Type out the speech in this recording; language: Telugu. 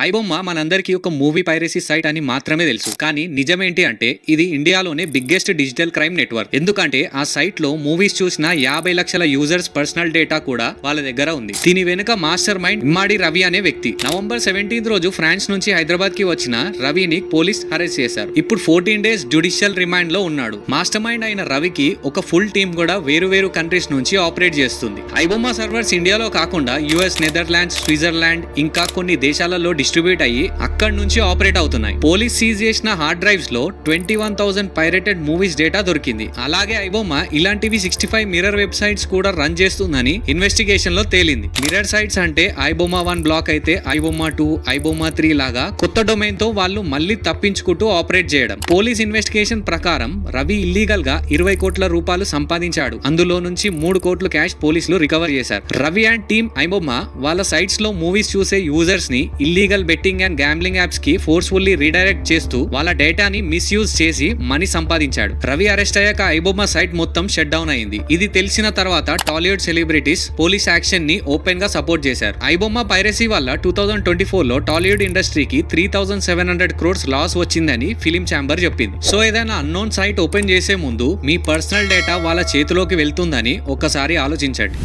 ఐబొమ్మ మనందరికీ ఒక మూవీ పైరసీ సైట్ అని మాత్రమే తెలుసు. కానీ నిజమేంటి అంటే ఇది ఇండియాలోనే బిగ్గెస్ట్ డిజిటల్ క్రైమ్ నెట్వర్క్. ఎందుకంటే ఆ సైట్ లో మూవీస్ చూసిన 50 లక్షల యూజర్స్ పర్సనల్ డేటా కూడా వాళ్ళ దగ్గర ఉంది. దీని వెనుక మాస్టర్ మైండ్ ఇమ్మాడి రవి అనే వ్యక్తి. నవంబర్ 17 రోజు ఫ్రాన్స్ నుంచి హైదరాబాద్ కి వచ్చిన రవిని పోలీస్ అరెస్ట్ చేశారు. ఇప్పుడు 14 డేస్ జ్యుడిషియల్ రిమాండ్ లో ఉన్నాడు. మాస్టర్ మైండ్ అయిన రవికి ఒక ఫుల్ టీమ్ కూడా వేరు కంట్రీస్ నుంచి ఆపరేట్ చేస్తుంది. ఐబొమ్మ సర్వర్స్ ఇండియాలో కాకుండా యుఎస్, నెదర్లాండ్స్, స్విట్జర్లాండ్ ఇంకా కొన్ని దేశాలలో డిస్ట్రిబ్యూట్ అయ్యి అక్కడి నుంచి ఆపరేట్ అవుతున్నాయి. పోలీస్ సీజ్ చేసిన హార్డ్ డ్రైవ్స్ లో 21,000 పైరేటెడ్ మూవీస్ డేటా దొరికింది. అలాగే ఐబొమ్మ ఇలాంటివి 65 మిర్రర్ వెబ్సైట్స్ కూడా రన్ చేస్తుందని ఇన్వెస్టిగేషన్ లో తేలింది. మిర్రర్ సైట్స్ అంటే ఐబొమ్మ 1 బ్లాక్ అయితే ఐబొమ్మ 2, ఐబొమ్మ 3 లాగా కొత్త డొమైన్ తో వాళ్ళు మళ్ళీ తప్పించుకుంటూ ఆపరేట్ చేయడం. పోలీస్ ఇన్వెస్టిగేషన్ ప్రకారం రవి ఇల్లీగల్ గా 20 కోట్ల రూపాయలు సంపాదించాడు. అందులో నుంచి 3 కోట్లు క్యాష్ పోలీసులు రికవర్ చేశారు. రవి అండ్ టీమ్ ఐబొమ్మ వాళ్ళ సైట్స్ లో మూవీస్ చూసే యూజర్స్ ని illegal betting and gambling apps కి ఫోర్స్ఫుల్లీ రీడైరెక్ట్ చేస్తూ వాళ్ళ డేటాని మిస్యూజ్ చేసి మనీ సంపాదించాడు. రవి అరెస్ట్ అయ్యాక ఐబొమ్మ సైట్ మొత్తం షట్ డౌన్ అయింది. ఇది తెలిసిన తర్వాత టాలీవుడ్ సెలబ్రిటీస్ పోలీస్ యాక్షన్ ని ఓపెన్ గా సపోర్ట్ చేశారు. ఐబొమ్మ పైరసీ వల్ల 2024 లో టాలీవుడ్ ఇండస్ట్రీకి 3,700 crores లాస్ వచ్చిందని ఫిలిం ఛాంబర్ చెప్పింది. సో ఏదైనా అన్నోన్ సైట్ ఓపెన్ చేసే ముందు మీ పర్సనల్ డేటా వాళ్ళ చేతిలోకి వెళ్తుందని ఒక్కసారి ఆలోచించండి.